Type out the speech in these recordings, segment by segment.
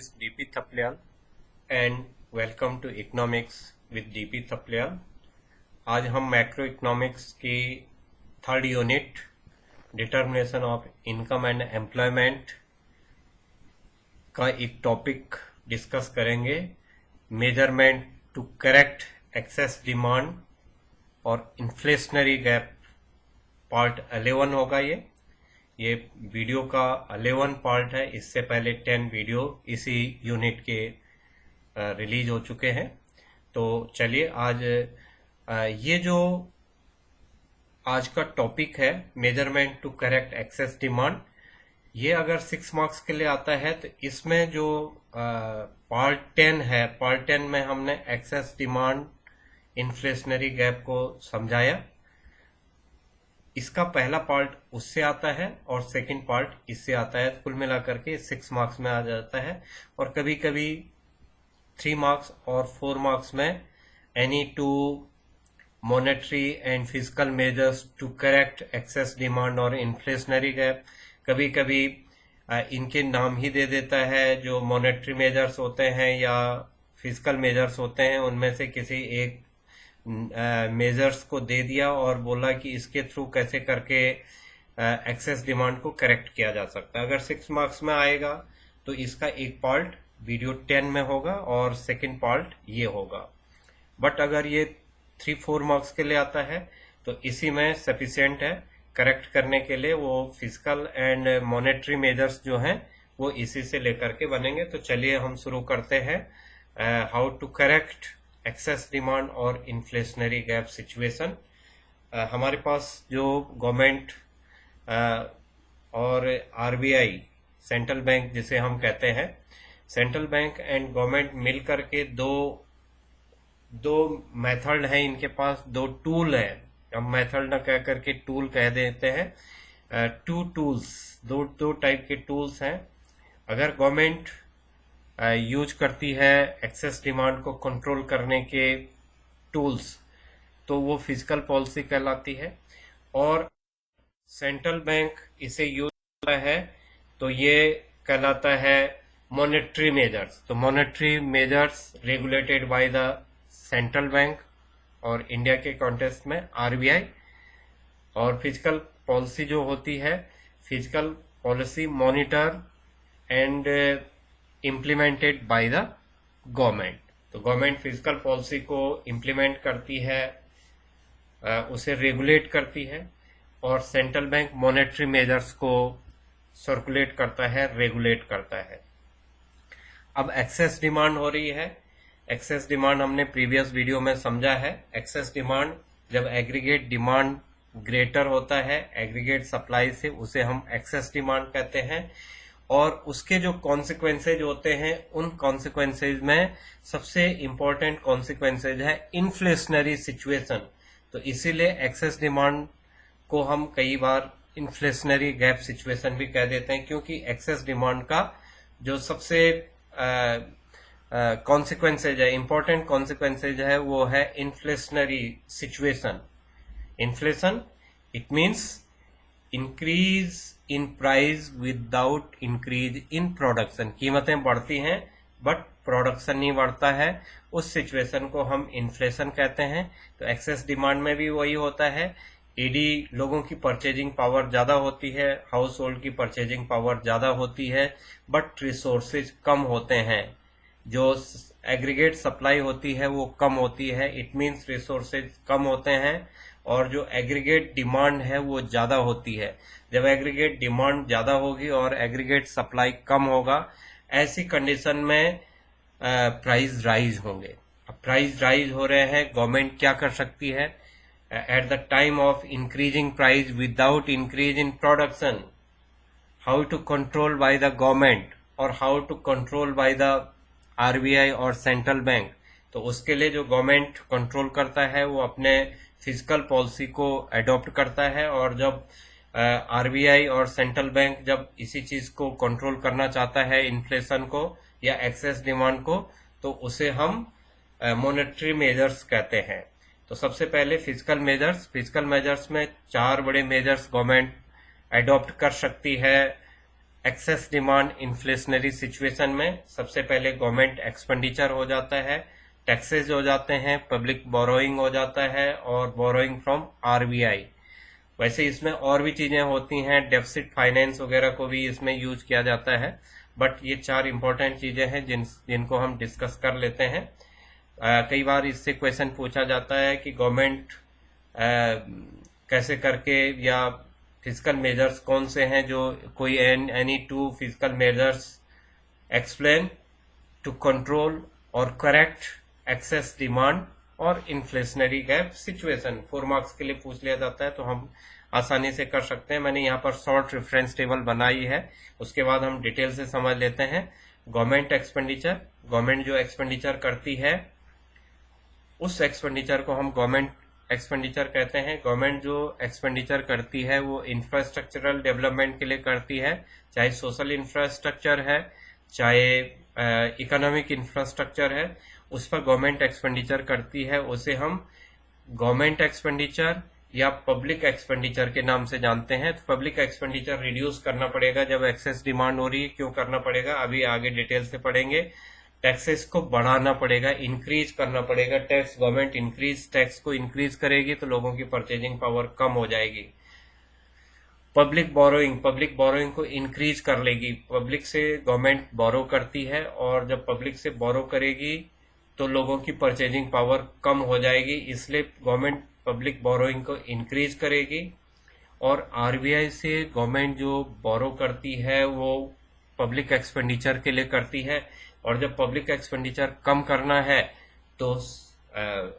is DP Thaplyal and welcome to Economics with DP Thaplyal। आज हम macro economics की third unit determination of income and employment का एक topic discuss करेंगे, measurement to correct excess demand और inflationary gap. Part 11 होगा। ये video का 11 पार्ट है। इससे पहले 10 वीडियो इसी यूनिट के रिलीज हो चुके हैं। तो चलिए आज ये जो आज का टॉपिक है measurement to correct excess demand, ये अगर 6 मार्क्स के लिए आता है तो इसमें जो पार्ट 10 है, पार्ट 10 में हमने एक्सेस डिमांड इन्फ्लेशनरी गैप को समझाया। इसका पहला पार्ट उससे आता है और सेकंड पार्ट इससे आता है। कुल मिलाकर के 6 मार्क्स में आ जाता है और कभी कभी 3 मार्क्स और 4 मार्क्स में any two monetary and physical measures to correct excess demand और इन्फ्लेशनरी गैप। कभी कभी इनके नाम ही दे देता है, जो मॉनेटरी मेजर्स होते हैं या फिजिकल मेजर्स होते हैं उनमें से किसी एक मेजर्स को दे दिया और बोला कि इसके थ्रू कैसे करके एक्सेस डिमांड को करेक्ट किया जा सकता है। अगर 6 मार्क्स में आएगा तो इसका एक पार्ट वीडियो 10 में होगा और सेकंड पार्ट ये होगा। बट अगर ये 3-4 मार्क्स के लिए आता है तो इसी में सफिशिएंट है करेक्ट करने के लिए। वो फिजिकल एंड मॉनेटरी मेजर्स जो हैं वो इसी से लेकर के बनेंगे। तो चलिए हम शुरू करते हैं how to correct excess demand और इन्फ्लेशनरी गैप सिचुएशन। हमारे पास जो गवर्नमेंट और आरबीआई सेंट्रल बैंक जिसे हम कहते हैं, सेंट्रल बैंक एंड गवर्नमेंट मिल करके दो मेथड है इनके पास, 2 टूल है। हम मेथड ना कह करके टूल कह देते हैं। 2 टूल्स, दो टाइप के टूल्स हैं। अगर गवर्नमेंट यूज करती है एक्सेस डिमांड को कंट्रोल करने के टूल्स तो वो फिजिकल पॉलिसी कहलाती है, और सेंट्रल बैंक इसे यूज करता है तो ये कहलाता है मॉनेटरी मेजर्स। तो monetary measures regulated by the central bank और इंडिया के कॉन्टेक्स्ट में आरबीआई। और फिजिकल पॉलिसी जो होती है, physical policy monitor and implemented by the government. तो गवर्नमेंट फिजिकल पॉलिसी को इम्प्लीमेंट करती है, उसे रेगुलेट करती है, और सेंट्रल बैंक मॉनेटरी मेजर्स को सर्कुलेट करता है, रेगुलेट करता है। अब एक्सेस डिमांड हो रही है। एक्सेस डिमांड हमने प्रीवियस वीडियो में समझा है। एक्सेस डिमांड जब एग्रीगेट डिमांड ग्रेटर होता है एग्रीगेट सप्लाई से, उसे हम एक्सेस डिमांड कहते हैं। और उसके जो कॉन्सिक्वेंसेज होते हैं, उन कॉन्सिक्वेंसेज में सबसे इंपॉर्टेंट कॉन्सिक्वेंसेज है इन्फ्लेशनरी सिचुएशन। तो इसीलिए एक्सेस डिमांड को हम कई बार इन्फ्लेशनरी गैप सिचुएशन भी कह देते हैं, क्योंकि एक्सेस डिमांड का जो सबसे कॉन्सिक्वेंसेज है, इंपॉर्टेंट कॉन्सिक्वेंसेज है, वो है inflationary situation. Inflation it means increase in price without increase in production. कीमतें बढ़ती हैं बट प्रोडक्शन नहीं बढ़ता है, उस सिचुएशन को हम इन्फ्लेशन कहते हैं। तो एक्सेस डिमांड में भी वही होता है। ईडी लोगों की परचेजिंग पावर ज्यादा होती है, हाउस होल्ड की परचेजिंग पावर ज्यादा होती है, बट रिसोर्सेज कम होते हैं। जो एग्रीगेट सप्लाई होती है वो कम होती है, इट मीन्स रिसोर्सेज कम होते हैं, और जो एग्रीगेट डिमांड है वो ज्यादा होती है। जब एग्रीगेट डिमांड ज्यादा होगी और एग्रीगेट सप्लाई कम होगा, ऐसी कंडीशन में प्राइस राइज होंगे। अब प्राइस राइज हो रहे हैं, गवर्नमेंट क्या कर सकती है? At the time of increasing price without increase in production, how to control by the government और how to control by the RBI और सेंट्रल बैंक। तो उसके लिए जो गवर्नमेंट कंट्रोल करता है वो अपने फिजिकल पॉलिसी को अडॉप्ट करता है, और जब आरबीआई और सेंट्रल बैंक जब इसी चीज को कंट्रोल करना चाहता है, इन्फ्लेशन को या एक्सेस डिमांड को, तो उसे हम मॉनेटरी मेजर्स कहते हैं। तो सबसे पहले फिजिकल मेजर्स। फिजिकल मेजर्स में 4 बड़े मेजर्स गवर्नमेंट अडॉप्ट कर सकती है एक्सेस डिमांड इन्फ्लेशनरी सिचुएशन में सबसे पहले गवर्नमेंट एक्सपेंडिचर हो जाता है, टैक्सेस हो जाते हैं, पब्लिक बोरोइंग हो जाता है और बोरोइंग फ्रॉम आरबीआई। वैसे इसमें और भी चीजें होती हैं, डेफिसिट फाइनेंस वगैरह को भी इसमें यूज किया जाता है, बट ये चार इंपॉर्टेंट चीजें हैं जिनको हम डिस्कस कर लेते हैं। कई बार इससे क्वेश्चन पूछा जाता है कि गवर्नमेंट कैसे करके या फिजिकल मेजर्स कौन से हैं जो कोई any two physical measures explain to control और करेक्ट एक्सेस डिमांड और इन्फ्लेशनरी गैप सिचुएशन। 4 मार्क्स के लिए पूछ लिया जाता है तो हम आसानी से कर सकते हैं। मैंने यहाँ पर शॉर्ट रेफरेंस टेबल बनाई है, उसके बाद हम डिटेल से समझ लेते हैं। गवर्नमेंट एक्सपेंडिचर, गवर्नमेंट जो एक्सपेंडिचर करती है उस एक्सपेंडिचर को हम गवर्नमेंट एक्सपेंडिचर कहते हैं। गवर्नमेंट जो एक्सपेंडिचर करती है वो इंफ्रास्ट्रक्चरल डेवलपमेंट के लिए करती है, चाहे सोशल इंफ्रास्ट्रक्चर है, चाहे इकोनॉमिक इंफ्रास्ट्रक्चर है, उस पर गवर्नमेंट एक्सपेंडिचर करती है। उसे हम गवर्नमेंट एक्सपेंडिचर या पब्लिक एक्सपेंडिचर के नाम से जानते हैं। तो पब्लिक एक्सपेंडिचर रिड्यूस करना पड़ेगा जब एक्सेस डिमांड हो रही है। क्यों करना पड़ेगा, अभी आगे डिटेल से पढ़ेंगे। टैक्सेस को बढ़ाना पड़ेगा, इंक्रीज करना पड़ेगा टैक्स। गवर्नमेंट टैक्स को इंक्रीज करेगी तो लोगों की परचेजिंग पावर कम हो जाएगी। पब्लिक बोरोइंग को इंक्रीज कर लेगी। पब्लिक से गवर्नमेंट बोरो करती है और जब पब्लिक से बोरो करेगी तो लोगों की परचेजिंग पावर कम हो जाएगी, इसलिए गवर्नमेंट पब्लिक बोरोइंग को इंक्रीज करेगी। और आरबीआई से गवर्नमेंट जो बोरो करती है वो पब्लिक एक्सपेंडिचर के लिए करती है, और जब पब्लिक एक्सपेंडिचर कम करना है तो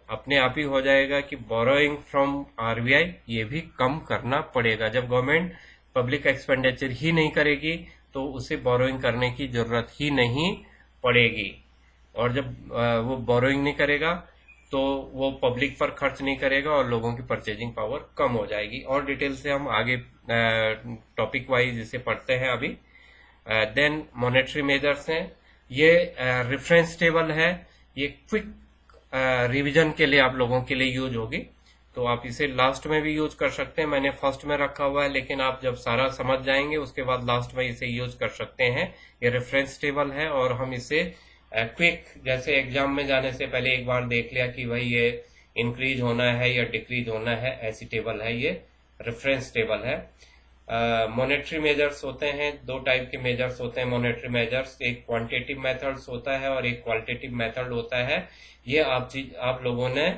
अपने आप ही हो जाएगा कि बोरोइंग फ्रॉम आरबीआई ये भी कम करना पड़ेगा। जब गवर्नमेंट पब्लिक एक्सपेंडिचर ही नहीं करेगी तो उसे बोरोइंग करने की जरूरत ही नहीं पड़ेगी, और जब वो बोरोइंग नहीं करेगा तो वो पब्लिक पर खर्च नहीं करेगा और लोगों की परचेजिंग पावर कम हो जाएगी। और डिटेल से हम आगे टॉपिक वाइज इसे पढ़ते हैं अभी। देन मॉनेटरी मेजर्स हैं, ये रेफरेंस टेबल है, ये क्विक रिवीजन के लिए आप लोगों के लिए यूज होगी, तो आप इसे लास्ट में भी यूज कर सकते हैं। मैंने फर्स्ट में रखा हुआ है, लेकिन आप जब सारा समझ जाएंगे उसके बाद लास्ट में इसे यूज कर सकते हैं। ये रेफरेंस टेबल है और हम इसे क्विक, जैसे एग्जाम में जाने से पहले एक बार देख लिया कि भाई ये इंक्रीज होना है या डिक्रीज होना है, ऐसी टेबल है, ये रेफरेंस टेबल है। मॉनेटरी मेजर्स होते हैं, 2 टाइप के मेजर्स होते हैं मॉनेटरी मेजर्स, एक क्वांटिटेटिव मेथड्स होता है और एक क्वालिटेटिव मेथड होता है। ये आप लोगों ने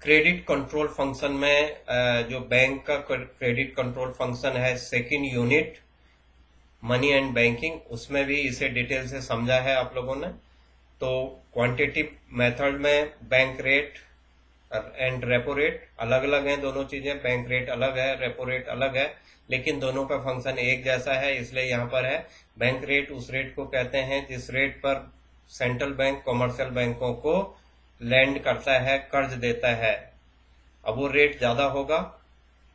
क्रेडिट कंट्रोल फंक्शन में जो बैंक का क्रेडिट कंट्रोल फंक्शन है, second unit money and banking, उसमें भी इसे डिटेल से समझा है आप लोगों ने। तो क्वांटिटेटिव मेथड में bank rate and repo rate अलग अलग हैं, दोनों चीजें। बैंक रेट अलग है, रेपो रेट अलग है, लेकिन दोनों का फंक्शन एक जैसा है, इसलिए यहाँ पर है। बैंक रेट उस रेट को कहते हैं जिस रेट पर सेंट्रल बैंक कॉमर्शियल बैंकों को लैंड करता है, कर्ज देता है। अब वो रेट ज्यादा होगा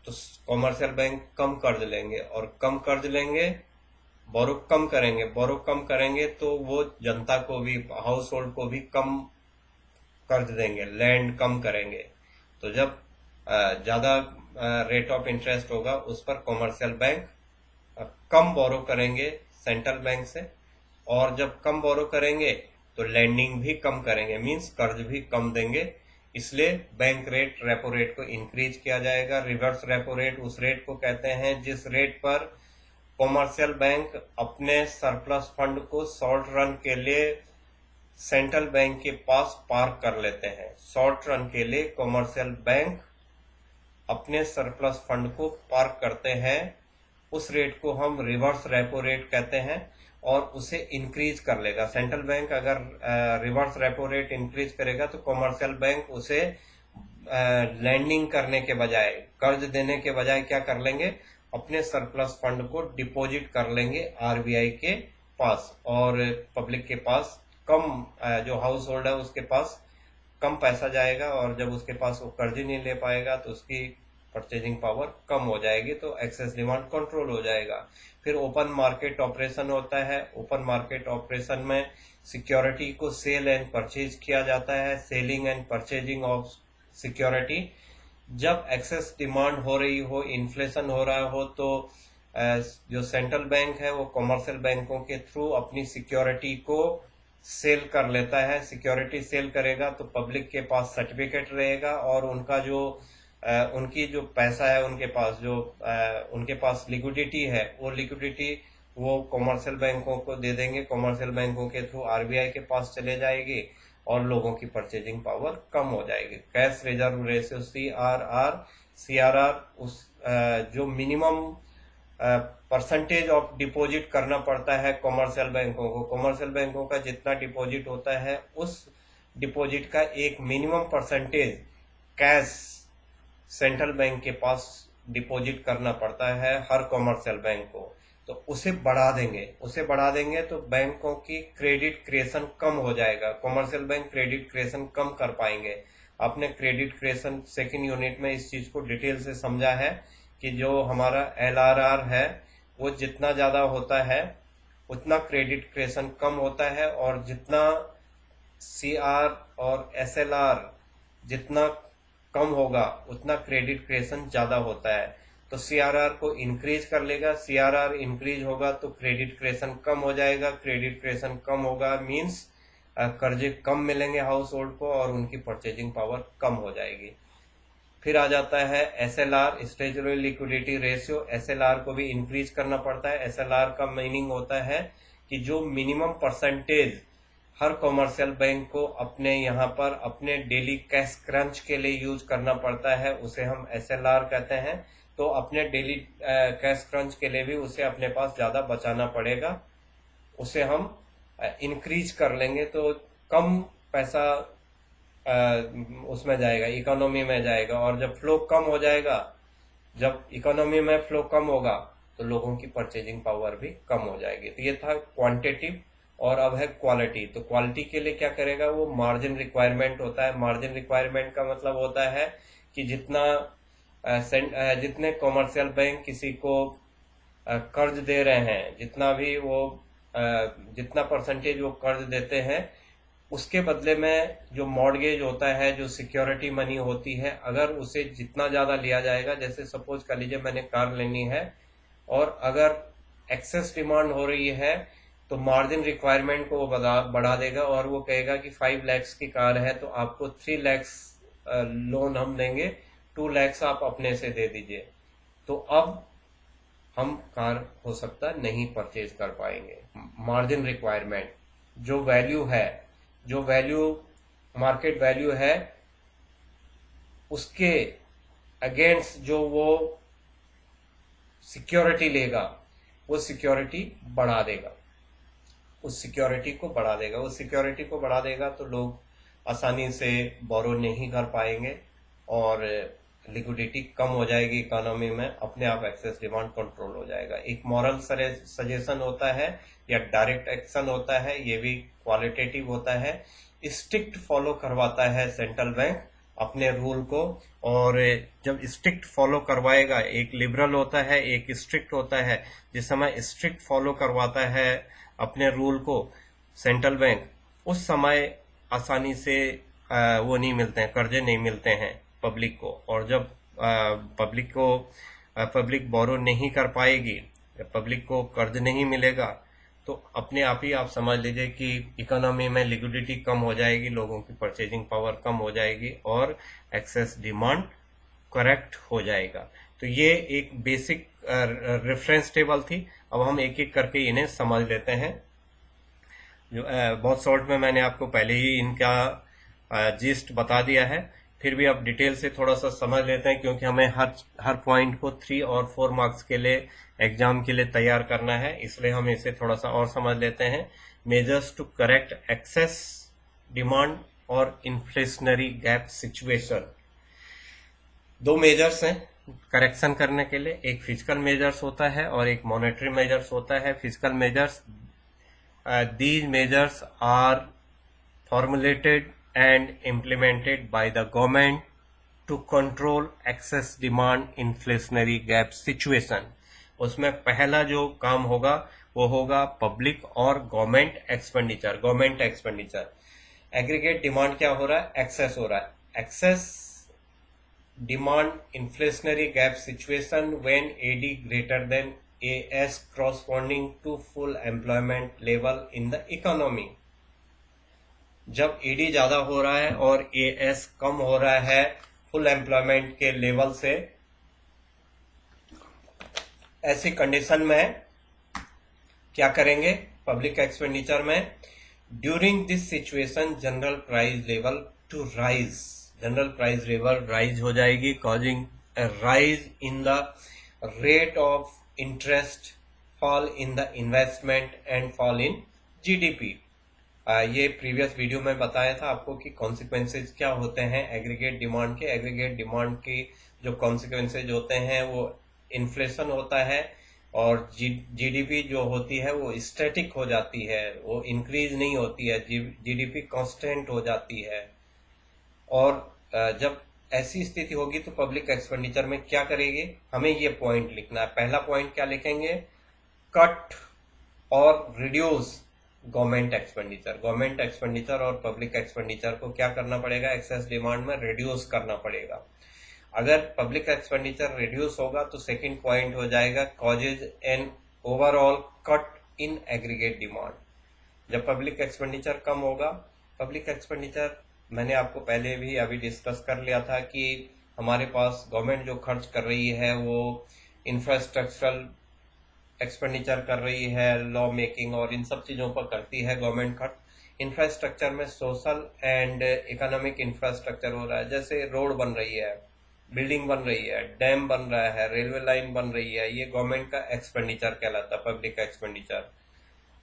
तो कॉमर्शियल बैंक कम कर्ज लेंगे, और कम कर्ज लेंगे, बोरो कम करेंगे तो वो जनता को भी, हाउस होल्ड को भी कम कर्ज देंगे, लैंड कम करेंगे। तो जब ज्यादा रेट ऑफ इंटरेस्ट होगा उस पर कॉमर्शियल बैंक कम बोरो करेंगे सेंट्रल बैंक से, और जब कम बोरो करेंगे तो लैंडिंग भी कम करेंगे, मींस कर्ज भी कम देंगे। इसलिए बैंक रेट रेपो रेट को इंक्रीज किया जाएगा। रिवर्स रेपो रेट उस रेट को कहते हैं जिस रेट पर कॉमर्शियल बैंक अपने सरप्लस फंड को शॉर्ट रन के लिए सेंट्रल बैंक के पास पार्क कर लेते हैं। शॉर्ट रन के लिए कॉमर्शियल बैंक अपने सरप्लस फंड को पार्क करते हैं, उस रेट को हम रिवर्स रेपो रेट कहते हैं, और उसे इंक्रीज कर लेगा। सेंट्रल बैंक अगर रिवर्स रेपो रेट इंक्रीज करेगा तो कॉमर्शियल बैंक उसे लैंडिंग करने के बजाय, कर्ज देने के बजाय क्या कर लेंगे, अपने सरप्लस फंड को डिपॉजिट कर लेंगे आरबीआई के पास, और पब्लिक के पास कम, जो हाउस होल्ड है उसके पास कम पैसा जाएगा, और जब उसके पास वो कर्ज ही नहीं ले पाएगा तो उसकी परचेजिंग पावर कम हो जाएगी, तो एक्सेस डिमांड कंट्रोल हो जाएगा। फिर ओपन मार्केट ऑपरेशन होता है। ओपन मार्केट ऑपरेशन में सिक्योरिटी को सेल एंड परचेज किया जाता है, selling and purchasing of security. जब एक्सेस डिमांड हो रही हो, इन्फ्लेशन हो रहा हो, तो जो सेंट्रल बैंक है वो कमर्शियल बैंकों के थ्रू अपनी सिक्योरिटी को सेल कर लेता है। सिक्योरिटी सेल करेगा तो पब्लिक के पास सर्टिफिकेट रहेगा और उनका जो उनकी जो पैसा है उनके पास जो उनके पास लिक्विडिटी है वो लिक्विडिटी वो कमर्शियल बैंकों को दे देंगे। कमर्शियल बैंकों के थ्रू आरबीआई के पास चले जाएगी और लोगों की परचेजिंग पावर कम हो जाएगी। कैश रिजर्व रेशियो सीआरआर उस जो मिनिमम परसेंटेज ऑफ डिपॉजिट करना पड़ता है कमर्शियल बैंकों को। कमर्शियल बैंकों का जितना डिपॉजिट होता है उस डिपॉजिट का एक minimum percentage cash central bank के पास डिपॉजिट करना पड़ता है हर कमर्शियल बैंक को। तो उसे बढ़ा देंगे तो बैंकों की क्रेडिट क्रिएशन कम हो जाएगा। कमर्शियल बैंक क्रेडिट क्रिएशन कम कर पाएंगे। आपने क्रेडिट क्रिएशन सेकंड यूनिट में इस चीज को डिटेल से समझा है कि जो हमारा एलआरआर है वो जितना ज्यादा होता है उतना क्रेडिट क्रिएशन कम होता है और जितना सीआर और एसएलआर जितना कम होगा उतना क्रेडिट क्रिएशन ज्यादा होता है। तो सीआरआर को इंक्रीज कर लेगा। सीआरआर इंक्रीज होगा तो क्रेडिट क्रिएशन कम हो जाएगा। क्रेडिट क्रिएशन कम होगा मींस कर्जे कम मिलेंगे हाउस होल्ड को और उनकी परचेजिंग पावर कम हो जाएगी। फिर आ जाता है SLR, statutory liquidity ratio. SLR को भी इंक्रीज करना पड़ता है। एसएलआर का मीनिंग होता है कि जो मिनिमम परसेंटेज हर कमर्शियल बैंक को अपने यहाँ पर अपने डेली कैश क्रंच के लिए यूज करना पड़ता है उसे हम एसएलआर कहते हैं। तो अपने डेली कैश क्रंच के लिए भी उसे अपने पास ज्यादा बचाना पड़ेगा। उसे हम इंक्रीज कर लेंगे तो कम पैसा उसमें जाएगा, इकोनॉमी में जाएगा। और जब फ्लो कम हो जाएगा, जब इकोनॉमी में फ्लो कम होगा तो लोगों की परचेजिंग पावर भी कम हो जाएगी। तो ये था क्वांटिटिव और अब है क्वालिटी। तो क्वालिटी के लिए क्या करेगा वो मार्जिन रिक्वायरमेंट होता है। मार्जिन रिक्वायरमेंट का मतलब होता है कि जितने कमर्शियल बैंक किसी को कर्ज दे रहे हैं, जितना परसेंटेज वो कर्ज देते हैं उसके बदले में जो मॉर्गेज होता है, जो सिक्योरिटी मनी होती है, अगर उसे जितना ज्यादा लिया जाएगा, जैसे सपोज कर लीजिए मैंने कार लेनी है और अगर एक्सेस डिमांड हो रही है तो मार्जिन रिक्वायरमेंट को वो बढ़ा देगा और वो कहेगा कि 5 लाख की कार है तो आपको 3 लाख लोन हम देंगे, 2 लाख आप अपने से दे दीजिए। तो अब हम कार हो सकता नहीं परचेज कर पाएंगे। मार्जिन रिक्वायरमेंट जो वैल्यू मार्केट वैल्यू है उसके अगेंस्ट जो वो सिक्योरिटी लेगा वो सिक्योरिटी बढ़ा देगा, उस सिक्योरिटी को बढ़ा देगा तो लोग आसानी से बोरो नहीं कर पाएंगे और लिक्विडिटी कम हो जाएगी इकोनॉमी में, अपने आप एक्सेस डिमांड कंट्रोल हो जाएगा। एक मॉरल सजेशन होता है या डायरेक्ट एक्शन होता है, ये भी क्वालिटेटिव होता है। स्ट्रिक्ट फॉलो करवाता है सेंट्रल बैंक अपने रूल को, और जब स्ट्रिक्ट फॉलो करवाएगा, एक लिबरल होता है एक स्ट्रिक्ट होता है। जिस समय स्ट्रिक्ट फॉलो करवाता है अपने रूल को सेंट्रल बैंक, उस समय आसानी से वो नहीं मिलते हैं, कर्जे नहीं मिलते हैं पब्लिक को। और जब पब्लिक बोरो नहीं कर पाएगी, पब्लिक को कर्ज नहीं मिलेगा तो अपने आप ही आप समझ लीजिए कि इकोनॉमी में लिक्विडिटी कम हो जाएगी, लोगों की परचेजिंग पावर कम हो जाएगी और एक्सेस डिमांड करेक्ट हो जाएगा। तो ये एक बेसिक रेफरेंस टेबल थी। अब हम एक एक करके इन्हें समझ लेते हैं। जो बहुत शॉर्ट में मैंने आपको पहले ही इनका जिस्ट बता दिया है, फिर भी अब डिटेल से थोड़ा सा समझ लेते हैं क्योंकि हमें हर पॉइंट को 3 और 4 मार्क्स के लिए एग्जाम के लिए तैयार करना है, इसलिए हम इसे थोड़ा सा और समझ लेते हैं। Measures to correct excess demand और इन्फ्लेशनरी गैप सिचुएशन। 2 मेजर्स हैं करेक्शन करने के लिए, एक फिजिकल मेजर्स होता है और एक मॉनेटरी मेजर्स होता है। Physical measures, these measures are formulated and implemented by the government to control excess demand inflationary gap situation। उसमें पहला जो काम होगा वो होगा पब्लिक और गवर्नमेंट एक्सपेंडिचर। एग्रीगेट डिमांड क्या हो रहा है, एक्सेस हो रहा है। Excess demand inflationary gap situation when AD greater than AS corresponding to full employment level in the economy। जब ED ज्यादा हो रहा है और AS कम हो रहा है फुल एम्प्लॉयमेंट के लेवल से, ऐसी कंडीशन में क्या करेंगे पब्लिक एक्सपेंडिचर में? During this situation general price level to rise, general price level rise हो जाएगी, कॉजिंग a rise in the rate of interest, fall in the investment and fall in GDP। ये प्रीवियस वीडियो में बताया था आपको कि कॉन्सिक्वेंसेज क्या होते हैं एग्रीगेट डिमांड के। एग्रीगेट डिमांड के जो कॉन्सिक्वेंसेज होते हैं वो इन्फ्लेशन होता है, और जीडीपी जो होती है वो स्टैटिक हो जाती है, वो इंक्रीज नहीं होती है, जीडीपी कांस्टेंट हो जाती है। और जब ऐसी स्थिति होगी तो पब्लिक एक्सपेंडिचर में क्या करेगी, हमें ये पॉइंट लिखना है। पहला पॉइंट क्या लिखेंगे? कट और reduce government expenditure. Government expenditure और पब्लिक एक्सपेंडिचर को क्या करना पड़ेगा? एक्सेस डिमांड में रिड्यूस करना पड़ेगा। अगर पब्लिक एक्सपेंडिचर रिड्यूस होगा तो सेकंड पॉइंट हो जाएगा causes an overall cut in aggregate demand. जब पब्लिक एक्सपेंडिचर कम होगा, पब्लिक एक्सपेंडिचर मैंने आपको पहले भी अभी डिस्कस कर लिया था कि हमारे पास गवर्नमेंट जो खर्च कर रही है वो इंफ्रास्ट्रक्चरल एक्सपेंडिचर कर रही है, लॉ मेकिंग और इन सब चीजों पर करती है गवर्नमेंट खर्च। इंफ्रास्ट्रक्चर में सोशल एंड इकोनॉमिक इंफ्रास्ट्रक्चर हो रहा है, जैसे रोड बन रही है, बिल्डिंग बन रही है, डैम बन रहा है, रेलवे लाइन बन रही है, ये गवर्नमेंट का एक्सपेंडिचर कहलाता है, पब्लिक एक्सपेंडिचर।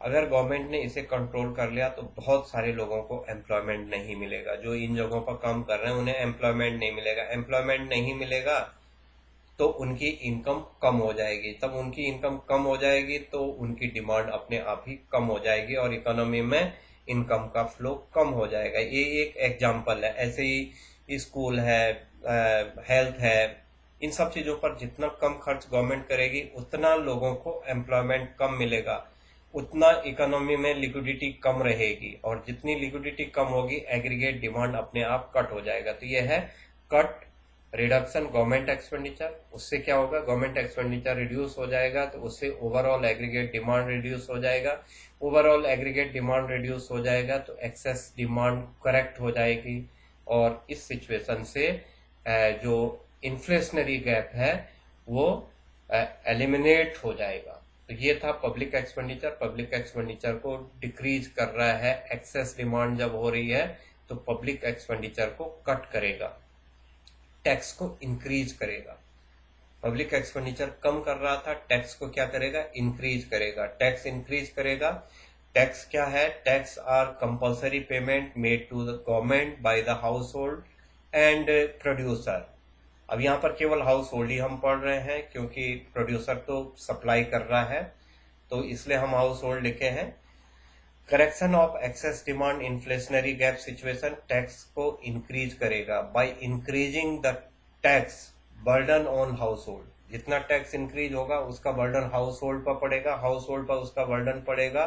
अगर गवर्नमेंट ने इसे कंट्रोल कर लिया तो बहुत सारे लोगों को एम्प्लॉयमेंट नहीं मिलेगा। जो इन जगहों पर काम कर रहे हैं उन्हें एम्प्लॉयमेंट नहीं मिलेगा। एम्प्लॉयमेंट नहीं मिलेगा तो उनकी इनकम कम हो जाएगी। तब उनकी इनकम कम हो जाएगी तो उनकी डिमांड अपने आप ही कम हो जाएगी और इकोनॉमी में इनकम का फ्लो कम हो जाएगा। ये एक एग्जाम्पल है। ऐसे ही स्कूल है, हेल्थ है, इन सब चीजों पर जितना कम खर्च गवर्नमेंट करेगी उतना लोगों को एम्प्लॉयमेंट कम मिलेगा, उतना इकोनॉमी में लिक्विडिटी कम रहेगी, और जितनी लिक्विडिटी कम होगी एग्रीगेट डिमांड अपने आप कट हो जाएगा। तो यह है कट रिडक्शन गवर्नमेंट एक्सपेंडिचर। उससे क्या होगा? गवर्नमेंट एक्सपेंडिचर रिड्यूस हो जाएगा तो उससे ओवरऑल एग्रीगेट डिमांड रिड्यूस हो जाएगा। ओवरऑल एग्रीगेट डिमांड रिड्यूस हो जाएगा तो एक्सेस डिमांड करेक्ट हो जाएगी, और इस सिचुएशन से जो इन्फ्लेशनरी गैप है वो एलिमिनेट हो जाएगा। तो ये था पब्लिक एक्सपेंडिचर। पब्लिक एक्सपेंडिचर को डिक्रीज कर रहा है, एक्सेस डिमांड जब हो रही है तो पब्लिक एक्सपेंडिचर को कट करेगा, टैक्स को इंक्रीज करेगा। पब्लिक एक्सपेंडिचर कम कर रहा था, टैक्स को क्या करेगा? इंक्रीज करेगा। टैक्स इंक्रीज करेगा। टैक्स क्या है? Tax are compulsory payment made to the government by the household and producer. अब यहाँ पर केवल हाउस होल्ड ही हम पढ़ रहे हैं क्योंकि प्रोड्यूसर तो सप्लाई कर रहा है, तो इसलिए हम हाउस होल्ड लिखे हैं। Correction of access demand inflationary gap situation, tax को इंक्रीज करेगा by increasing the tax burden on house hold. जितना टैक्स इंक्रीज होगा उसका बर्डन हाउस होल्ड पर पड़ेगा, हाउस होल्ड पर उसका बर्डन पड़ेगा।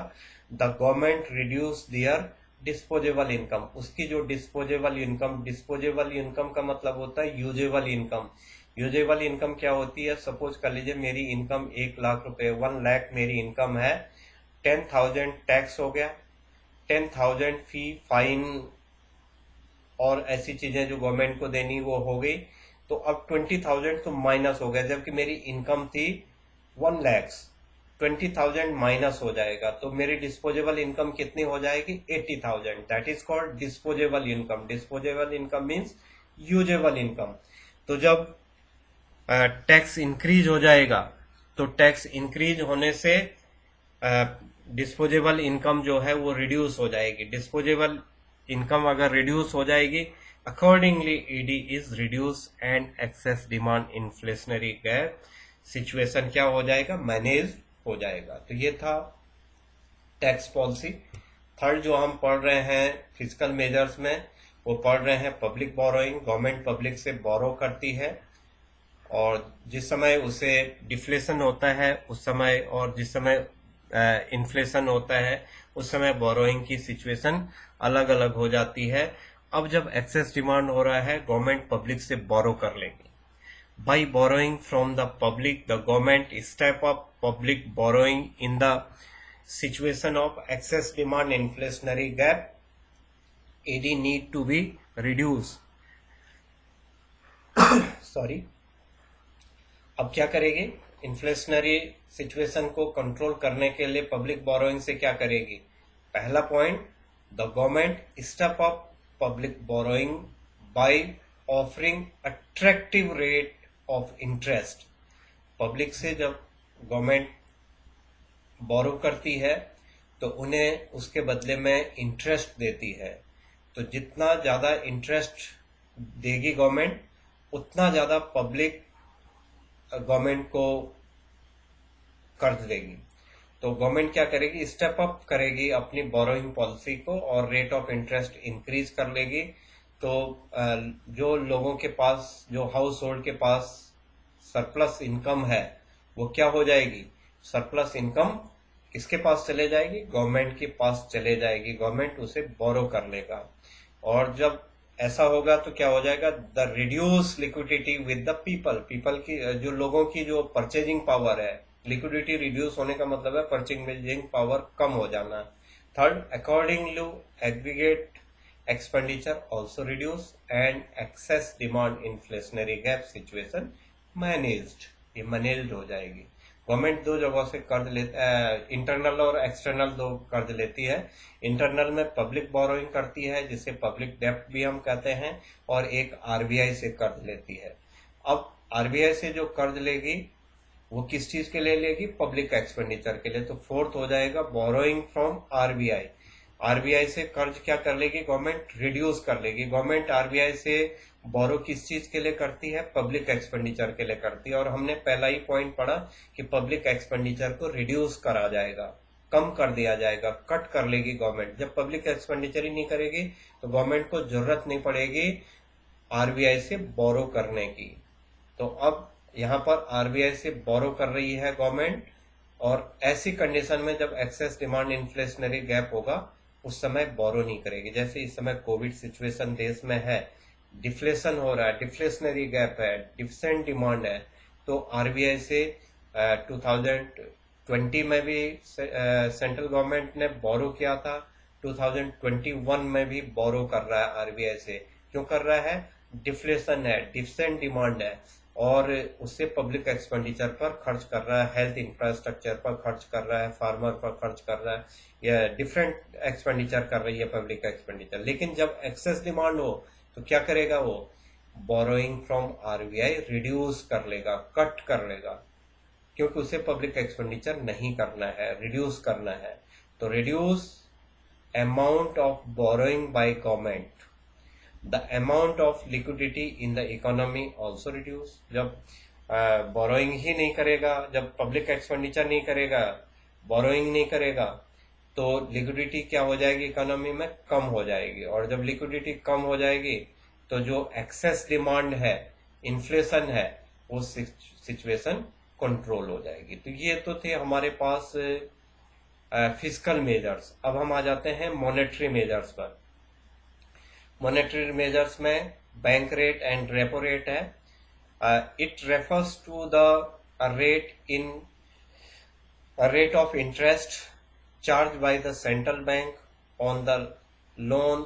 The government reduce their disposable income, उसकी जो डिस्पोजेबल इनकम का मतलब होता है यूजेबल इनकम। यूजेबल इनकम क्या होती है? सपोज कर लीजिए मेरी इनकम 1 लाख रुपए, 1 लाख मेरी इनकम है, 10,000 टैक्स हो गया, 10,000 फी, फाइन और ऐसी चीजें जो गवर्नमेंट को देनी वो हो गई, तो अब 20,000 तो माइनस हो गया, जबकि मेरी इनकम थी 1 लाख, 20,000 माइनस हो जाएगा तो मेरी डिस्पोजेबल इनकम कितनी हो जाएगी? 80,000। That is called disposable income. Disposable income means usable income. तो जब टैक्स इंक्रीज हो जाएगा तो टैक्स इंक्रीज होने से डिस्पोजेबल इनकम जो है वो रिड्यूस हो जाएगी। डिस्पोजेबल इनकम अगर रिड्यूस हो जाएगी, accordingly ED is reduce and excess demand inflationary gap situation क्या हो जाएगा? मैनेज हो जाएगा। तो ये था टैक्स पॉलिसी। थर्ड जो हम पढ़ रहे हैं फिजिकल मेजर्स में, वो पढ़ रहे हैं पब्लिक बोरोइंग। गवर्नमेंट पब्लिक से बोरो करती है और जिस समय उसे डिफ्लेशन होता है उस समय, और जिस समय इन्फ्लेशन होता है उस समय बोरोइंग की सिचुएशन अलग अलग हो जाती है। अब जब एक्सेस डिमांड हो रहा है गवर्नमेंट पब्लिक से बोरो कर लेगी। By borrowing from the public, the government step up public borrowing in the situation of excess demand inflationary gap, AD need to be reduced. Sorry, अब क्या करेगी? इन्फ्लेशनरी सिचुएशन को कंट्रोल करने के लिए पब्लिक बोरोइंग से क्या करेगी? पहला point, the government step up public borrowing by offering attractive rate of interest. Public से जब गवर्नमेंट बोरो करती है तो उन्हें उसके बदले में इंटरेस्ट देती है। तो जितना ज्यादा इंटरेस्ट देगी गवर्नमेंट, उतना ज्यादा पब्लिक गवर्नमेंट को कर्ज देगी। तो गवर्नमेंट क्या करेगी? स्टेप अप करेगी अपनी बोरोइंग पॉलिसी को और रेट ऑफ इंटरेस्ट इंक्रीज कर लेगी। तो जो लोगों के पास, जो हाउस होल्ड के पास सरप्लस इनकम है, वो क्या हो जाएगी? सरप्लस इनकम किसके पास चले जाएगी? गवर्नमेंट के पास चले जाएगी। गवर्नमेंट उसे बोरो कर लेगा। और जब ऐसा होगा तो क्या हो जाएगा? The reduce liquidity with the people. People की, जो लोगों की जो परचेजिंग पावर है, लिक्विडिटी रिड्यूस होने का मतलब है परचेजिंग पावर कम हो जाना। Third, according to aggregate expenditure also reduce and excess demand inflationary gap situation managed. ये मैनेज्ड हो जाएगी। गवर्नमेंट दो जगहों से कर्ज लेता है, इंटरनल और एक्सटर्नल दो कर्ज लेती है। इंटरनल में पब्लिक बोरोइंग करती है, जिसे पब्लिक डेब्ट भी हम कहते हैं, और एक आरबीआई से कर्ज लेती है। अब आरबीआई से जो कर्ज लेगी वो किस चीज के लिए लेगी? पब्लिक एक्सपेंडिचर के लिए। तो फोर्थ हो जाएगा बोरोइंग फ्रॉम आरबीआई। आरबीआई से कर्ज क्या कर लेगी? गवर्नमेंट रिड्यूस कर लेगी। गवर्नमेंट आरबीआई से बोरो किस चीज के लिए करती है? पब्लिक एक्सपेंडिचर के लिए करती है। और हमने पहला ही पॉइंट पढ़ा कि पब्लिक एक्सपेंडिचर को रिड्यूस करा जाएगा, कम कर दिया जाएगा, कट कर लेगी गवर्नमेंट। जब पब्लिक एक्सपेंडिचर ही नहीं करेगी तो गवर्नमेंट को जरूरत नहीं पड़ेगी आरबीआई से बोरो करने की। तो अब यहाँ पर आरबीआई से बोरो कर रही है गवर्नमेंट, और ऐसी कंडीशन में जब एक्सेस डिमांड इन्फ्लेशनरी गैप होगा उस समय बोरो नहीं करेगी। जैसे इस समय कोविड सिचुएशन देश में है, डिफ्लेशन हो रहा है, डिफ्लेशनरी गैप है, डिफिसेंट डिमांड है, तो आरबीआई से 2020 में भी सेंट्रल गवर्नमेंट ने बोरो किया था, 2021 में भी बोरो कर रहा है आरबीआई से। क्यों कर रहा है? डिफ्लेशन है, डिफिसेंट डिमांड है, और उससे पब्लिक एक्सपेंडिचर पर खर्च कर रहा है, हेल्थ इंफ्रास्ट्रक्चर पर खर्च कर रहा है, फार्मर पर खर्च कर रहा है, या डिफरेंट एक्सपेंडिचर कर रही है पब्लिक एक्सपेंडिचर। लेकिन जब एक्सेस डिमांड हो तो क्या करेगा? वो बोरोइंग फ्रॉम आरबीआई रिड्यूस कर लेगा, कट कर लेगा, क्योंकि उसे पब्लिक एक्सपेंडिचर नहीं करना है, रिड्यूस करना है। तो reduce amount of borrowing by government, the amount of liquidity in the economy also reduce. जब बोरोइंग ही नहीं करेगा, जब पब्लिक एक्सपेंडिचर नहीं करेगा, बोरोइंग नहीं करेगा, तो लिक्विडिटी क्या हो जाएगी? इकोनॉमी में कम हो जाएगी। और जब लिक्विडिटी कम हो जाएगी तो जो एक्सेस डिमांड है, इन्फ्लेशन है, वो सिचुएशन कंट्रोल हो जाएगी। तो ये तो थे हमारे पास फिस्कल मेजर्स। अब हम आ जाते हैं मॉनेटरी मेजर्स पर। मॉनेटरी मेजर्स में bank rate and repo rate है। It refers to the rate of interest charged by the central bank on the loan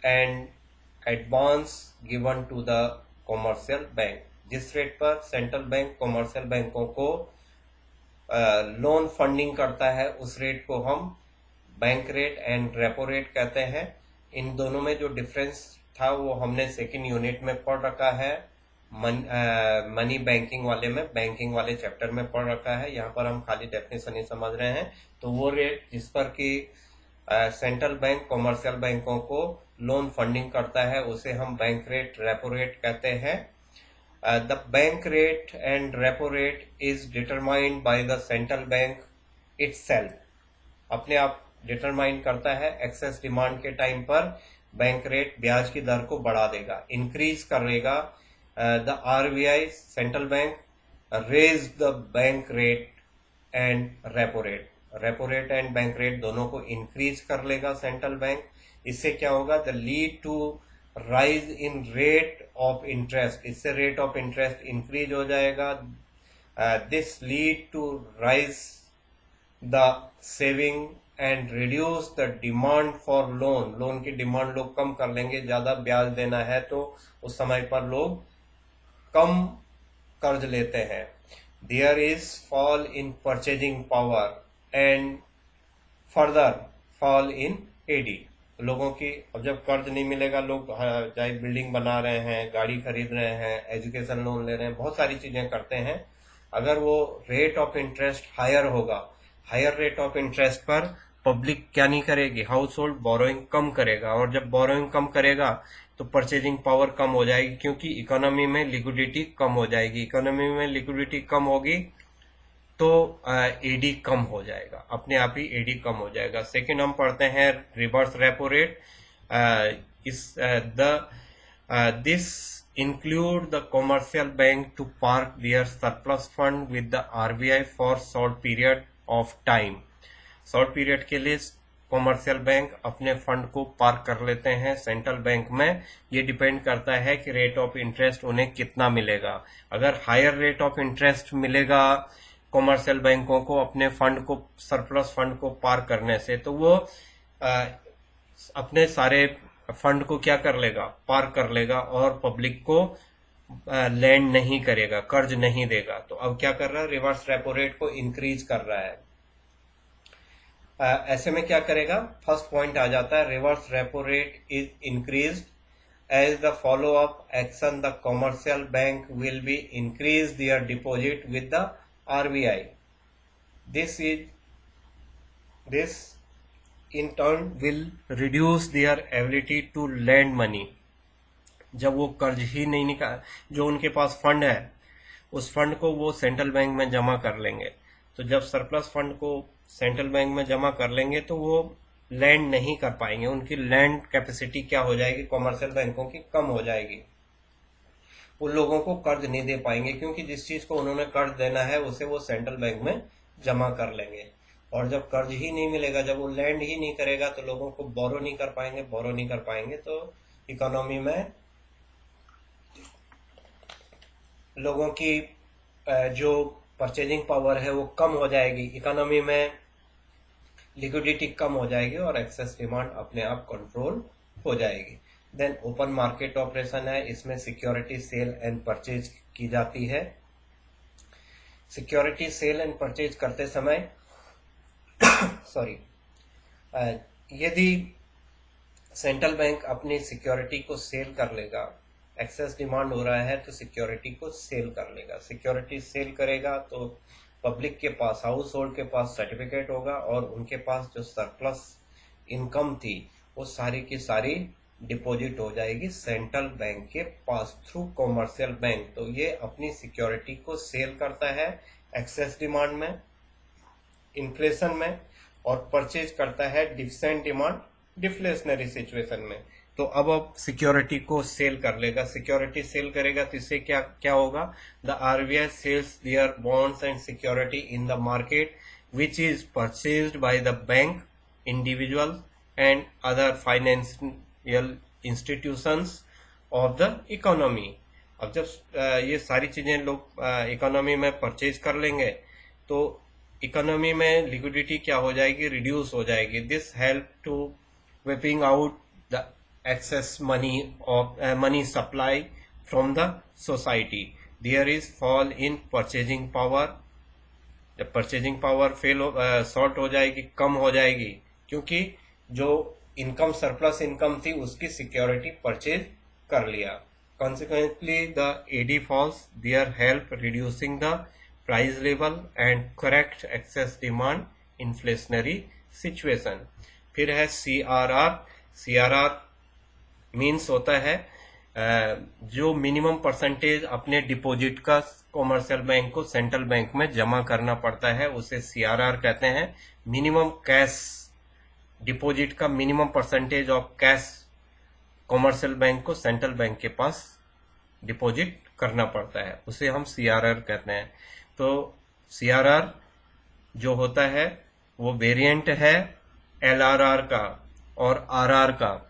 and advance given to the commercial bank। जिस rate पर central bank commercial बैंकों को loan funding करता है, उस rate को हम bank rate and repo rate कहते हैं। इन दोनों में जो डिफरेंस था वो हमने सेकंड यूनिट में पढ़ रखा है, मनी बैंकिंग वाले में, बैंकिंग वाले चैप्टर में पढ़ रखा है। यहाँ पर हम खाली डेफिनेशन ही समझ रहे हैं। तो वो रेट जिस पर कि सेंट्रल बैंक कॉमर्शियल बैंकों को लोन फंडिंग करता है, उसे हम बैंक रेट, रेपो रेट कहते हैं। The bank rate and repo rate is determined by the central bank itself. अपने आप डिटरमाइन करता है। एक्सेस डिमांड के टाइम पर बैंक रेट, ब्याज की दर को बढ़ा देगा, इंक्रीज करेगा। The RBI, central bank, raise the bank rate and repo rate. Repo rate and bank rate दोनों को इंक्रीज कर लेगा सेंट्रल बैंक। इससे क्या होगा? The lead to rise in rate of interest. इससे रेट ऑफ इंटरेस्ट इंक्रीज हो जाएगा। This lead to rise the saving and reduce the demand for loan की डिमांड लोग कम कर लेंगे, ज्यादा ब्याज देना है तो उस समय पर लोग कम कर्ज लेते हैं. There is fall in purchasing power and further fall in AD. लोगों की अब जब कर्ज नहीं मिलेगा, लोग चाहे बिल्डिंग बना रहे हैं, गाड़ी खरीद रहे हैं, एजुकेशन लोन ले रहे हैं, बहुत सारी चीजें करते हैं. अगर वो रेट ऑफ इंटरेस्ट हायर होगा, हायर रेट ऑफ इंटरेस्ट पर पब्लिक क्या नहीं करेगी, हाउस होल्ड बोरोइंग कम करेगा, और जब बोरोइंग कम करेगा तो परचेजिंग पावर कम हो जाएगी, क्योंकि इकोनॉमी में लिक्विडिटी कम हो जाएगी. इकोनॉमी में लिक्विडिटी कम होगी तो एडी कम हो जाएगा, अपने आप ही एडी कम हो जाएगा. सेकेंड हम पढ़ते हैं reverse repo rate. This include the commercial bank to park their surplus fund with the RBI for short period of time. Short period के लिए कॉमर्शियल बैंक अपने फंड को पार्क कर लेते हैं सेंट्रल बैंक में. ये डिपेंड करता है कि रेट ऑफ इंटरेस्ट उन्हें कितना मिलेगा. अगर हायर रेट ऑफ इंटरेस्ट मिलेगा कॉमर्शियल बैंकों को अपने फंड को, सरप्लस फंड को पार्क करने से, तो वो अपने सारे फंड को क्या कर लेगा, पार्क कर लेगा, और पब्लिक को लैंड नहीं करेगा, कर्ज नहीं देगा. तो अब क्या कर रहा है, रिवर्स रेपो रेट को इंक्रीज कर रहा है. ऐसे में क्या करेगा, फर्स्ट पॉइंट आ जाता है, reverse repo rate is increased as the follow up action the commercial bank will be increase their deposit with the RBI. This in turn will reduce their ability to lend money. जब वो कर्ज ही नहीं निकाल, जो उनके पास fund है उस fund को वो सेंट्रल बैंक में जमा कर लेंगे. तो जब सरप्लस फंड को सेंट्रल बैंक में जमा कर लेंगे तो वो लैंड नहीं कर पाएंगे, उनकी लैंड कैपेसिटी क्या हो जाएगी, कॉमर्शियल बैंकों की कम हो जाएगी. उन लोगों को कर्ज नहीं दे पाएंगे, क्योंकि जिस चीज को उन्होंने कर्ज देना है उसे वो सेंट्रल बैंक में जमा कर लेंगे. और जब कर्ज ही नहीं मिलेगा, जब वो लैंड ही नहीं करेगा, तो लोगों को बोरो नहीं कर पाएंगे, तो इकोनॉमी में लोगों की जो परचेजिंग पावर है वो कम हो जाएगी, इकोनॉमी में लिक्विडिटी कम हो जाएगी और एक्सेस डिमांड अपने आप कंट्रोल हो जाएगी. देन ओपन मार्केट ऑपरेशन है, इसमें सिक्योरिटी सेल एंड परचेज की जाती है. सिक्योरिटी सेल एंड परचेज करते समय यदि सेंट्रल बैंक अपनी सिक्योरिटी को सेल कर लेगा, एक्सेस डिमांड हो रहा है तो सिक्योरिटी को सेल कर लेगा. सिक्योरिटी सेल करेगा तो पब्लिक के पास, हाउस होल्ड के पास सर्टिफिकेट होगा, और उनके पास जो सरप्लस इनकम थी वो सारी की सारी डिपॉजिट हो जाएगी सेंट्रल बैंक के पास थ्रू कॉमर्शियल बैंक. तो ये अपनी सिक्योरिटी को सेल करता है एक्सेस डिमांड में, इन्फ्लेशन में, और परचेज करता है डिफिसेंट डिमांड, डिफ्लेशनरी सिचुएशन में. तो अब सिक्योरिटी को सेल कर लेगा. सिक्योरिटी सेल करेगा तो इससे क्या क्या होगा, the RBI sells their bonds and security in the market which is purchased by the bank, individual and other financial institutions of the economy. अब जब ये सारी चीजें लोग इकोनॉमी में परचेज कर लेंगे तो इकोनॉमी में लिक्विडिटी क्या हो जाएगी, रिड्यूस हो जाएगी. This help to wiping out the excess money supply from the society. There is fall in purchasing power. जब purchasing power short हो जाएगी, कम हो जाएगी, क्योंकि जो इनकम, सरप्लस इनकम थी उसकी सिक्योरिटी परचेज कर लिया. Consequently, the AD falls. Their help reducing the price level and correct excess demand inflationary situation. फिर है CRR. CRR मीन्स होता है जो मिनिमम परसेंटेज अपने डिपॉजिट का कॉमर्शियल बैंक को सेंट्रल बैंक में जमा करना पड़ता है, उसे CRR कहते हैं. मिनिमम कैश डिपॉजिट का minimum percentage of cash commercial bank को सेंट्रल बैंक के पास डिपॉजिट करना पड़ता है, उसे हम CRR कहते हैं. तो CRR जो होता है वो वेरिएंट है LRR का और RR का.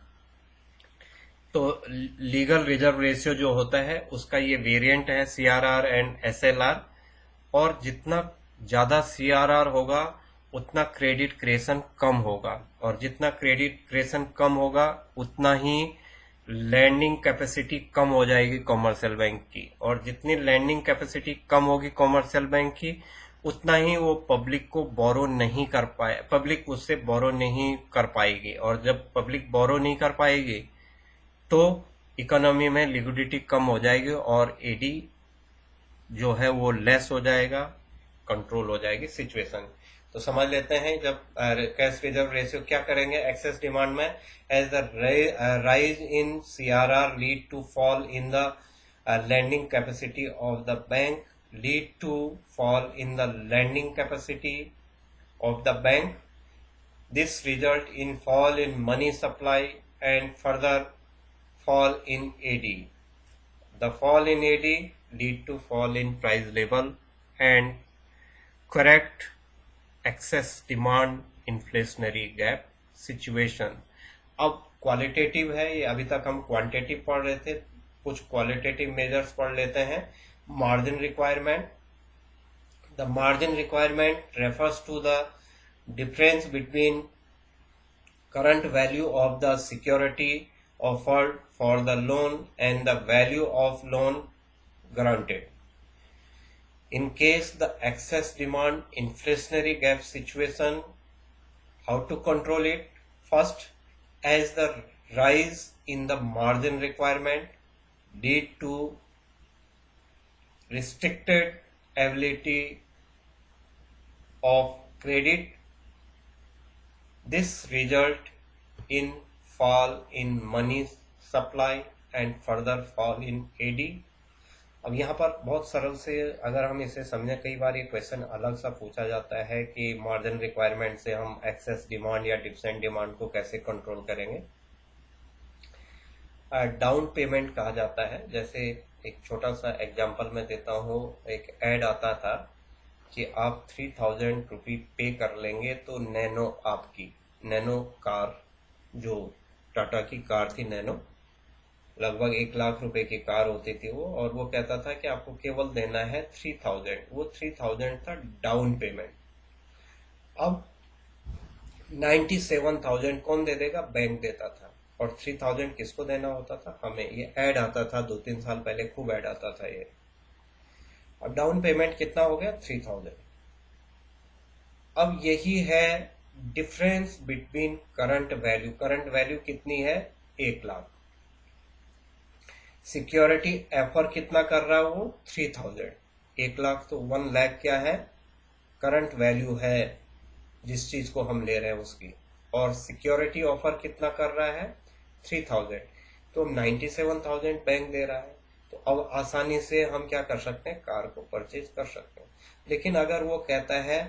तो लीगल रिजर्व रेशियो जो होता है उसका ये वेरिएंट है CRR एंड SLR. और जितना ज़्यादा CRR होगा उतना क्रेडिट क्रिएशन कम होगा, और जितना क्रेडिट क्रिएशन कम होगा उतना ही लैंडिंग कैपेसिटी कम हो जाएगी कॉमर्शियल बैंक की, और जितनी लैंडिंग कैपेसिटी कम होगी कॉमर्शियल बैंक की उतना ही वो पब्लिक को बोरो नहीं कर पाए, पब्लिक उससे बोरो नहीं कर पाएगी, और जब पब्लिक बोरो नहीं कर पाएगी तो इकोनॉमी में लिक्विडिटी कम हो जाएगी और एडी जो है वो लेस हो जाएगा, कंट्रोल हो जाएगी सिचुएशन। तो समझ लेते हैं जब कैश रिजर्व रेशियो क्या करेंगे एक्सेस डिमांड में, as the rise in CRR lead to fall in the lending capacity of the bank, lead to fall in the lending capacity of the bank. This result in fall in money supply and further fall in AD. The fall in AD lead to fall in price level and correct excess demand inflationary gap situation. अब qualitative है ये, अभी तक हम quantitative पढ़ रहे थे, कुछ क्वालिटेटिव मेजर्स पढ़ लेते हैं। Margin requirement, the margin requirement refers to the difference between current value of the security offered for the loan and the value of loan granted. In case the excess demand inflationary gap situation, how to control it? First, as the rise in the margin requirement lead to restricted ability of credit, this result in fall in money supply and further fall in AD. अब यहाँ पर बहुत सरल से अगर हम इसे समझें, कई बार ये क्वेश्चन अलग सा पूछा जाता है कि मार्जिन रिक्वायरमेंट से हम एक्सेस डिमांड या डिफिसेंट डिमांड को कैसे कंट्रोल करेंगे। डाउन पेमेंट कहा जाता है। जैसे एक छोटा सा एग्जांपल मैं देता हूँ, एक ऐड आता था कि आप 3000 रुपये पे कर लेंगे तो नैनो, आपकी नैनो कार, जो टाटा की कार थी नैनो, लगभग 1 लाख रुपए की कार होती थी वो, और वो कहता था कि आपको केवल देना है 3000। वो 3000 था डाउन पेमेंट। अब 97,000 कौन दे देगा? बैंक देता था। और 3000 किसको देना होता था? हमें। ये ऐड आता था 2-3 साल पहले, खूब ऐड आता था ये। अब डाउन पेमेंट कितना हो गया? 3000। अब यही है difference between current value. Current value कितनी है? 1 लाख। सिक्योरिटी एफर कितना कर रहा है वो? 3000। 1 लाख तो 1 लाख क्या है? करंट वैल्यू है जिस चीज को हम ले रहे हैं उसकी। और सिक्योरिटी ऑफर कितना कर रहा है? 3000। तो 97,000 बैंक दे रहा है, तो अब आसानी से हम क्या कर सकते हैं? कार को परचेज कर सकते हैं। लेकिन अगर वो कहता है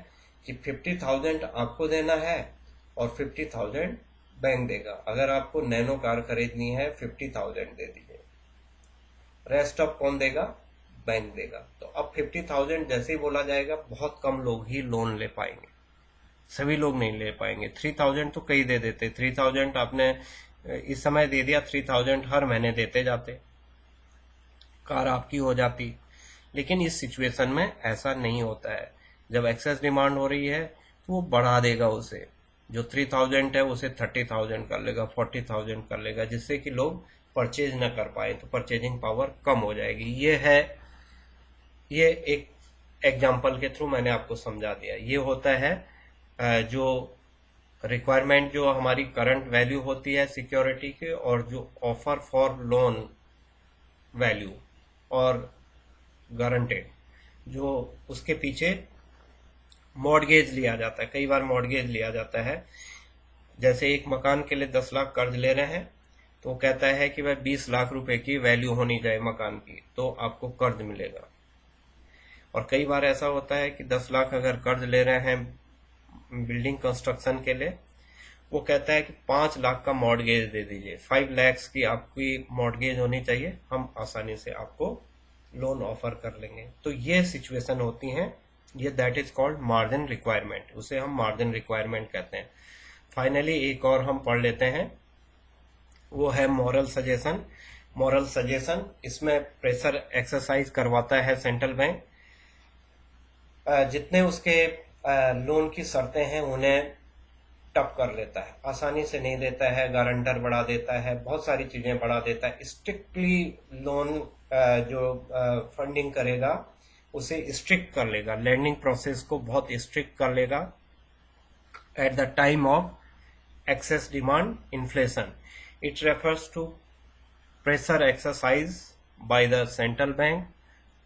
कि 50,000 आपको देना है और 50,000 बैंक देगा, अगर आपको नैनो कार खरीदनी है 50,000 दे दीजिए, रेस्ट ऑफ कौन देगा? बैंक देगा। तो अब 50,000 जैसे ही बोला जाएगा, बहुत कम लोग ही लोन ले पाएंगे, सभी लोग नहीं ले पाएंगे। 3000 तो कई दे देते, 3000 आपने इस समय दे दिया, 3000 हर महीने देते जाते, कार आपकी हो जाती। लेकिन इस सिचुएशन में ऐसा नहीं होता है। जब एक्सेस डिमांड हो रही है तो वो बढ़ा देगा, उसे जो 3000 है उसे 30,000 कर लेगा, 40,000 कर लेगा, जिससे कि लोग परचेज न कर पाए, तो परचेजिंग पावर कम हो जाएगी। ये एक एग्जांपल के थ्रू मैंने आपको समझा दिया। ये होता है जो रिक्वायरमेंट, जो हमारी करंट वैल्यू होती है सिक्योरिटी के, और जो ऑफर फॉर लोन वैल्यू और गारंटेड, जो उसके पीछे मॉर्गेज लिया जाता है। कई बार मॉर्गेज लिया जाता है। जैसे एक मकान के लिए 10 लाख कर्ज ले रहे हैं, तो वो कहता है कि भाई 20 लाख रुपए की वैल्यू होनी चाहिए मकान की, तो आपको कर्ज मिलेगा। और कई बार ऐसा होता है कि 10 लाख अगर कर्ज ले रहे हैं बिल्डिंग कंस्ट्रक्शन के लिए, वो कहता है कि 5 लाख का मॉर्गेज दे दीजिए, 5 लाख की आपकी मॉर्गेज होनी चाहिए, हम आसानी से आपको लोन ऑफर कर लेंगे। तो ये सिचुएशन होती हैं, ये that is called margin requirement, उसे हम मार्जिन रिक्वायरमेंट कहते हैं। फाइनली एक और हम पढ़ लेते हैं, वो है मॉरल सजेशन। मॉरल सजेशन, इसमें प्रेशर एक्सरसाइज करवाता है सेंट्रल बैंक जितने उसके लोन की शर्तें हैं उन्हें टफ कर लेता है, आसानी से नहीं देता है, गारंटर बढ़ा देता है, बहुत सारी चीजें बढ़ा देता है। स्ट्रिक्टली लोन जो फंडिंग करेगा उसे स्ट्रिक्ट कर लेगा, लैंडिंग प्रोसेस को बहुत स्ट्रिक्ट कर लेगा at the time of excess demand inflation. It refers to pressure exercise by the central bank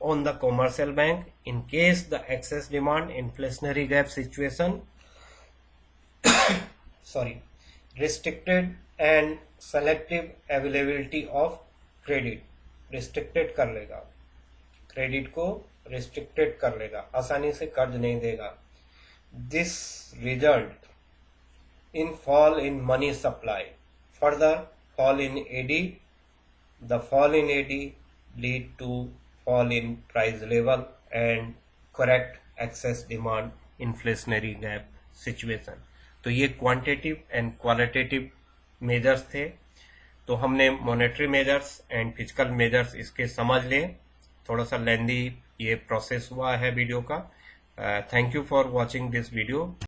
on the commercial bank in case the excess demand inflationary gap situation restricted and selective availability of credit restricted कर लेगा, credit को restricted कर लेगा, आसानी से कर्ज नहीं देगा। This result in fall in money supply, further fall in AD, the fall in AD lead to fall in price level and correct excess demand inflationary gap situation। तो ये क्वांटिटेटिव एंड क्वालिटेटिव मेजर्स थे। तो हमने monetary measures and physical measures इसके समझ लिए। थोड़ा सा लेंदी ये प्रोसेस हुआ है वीडियो का। Thank you for watching this video.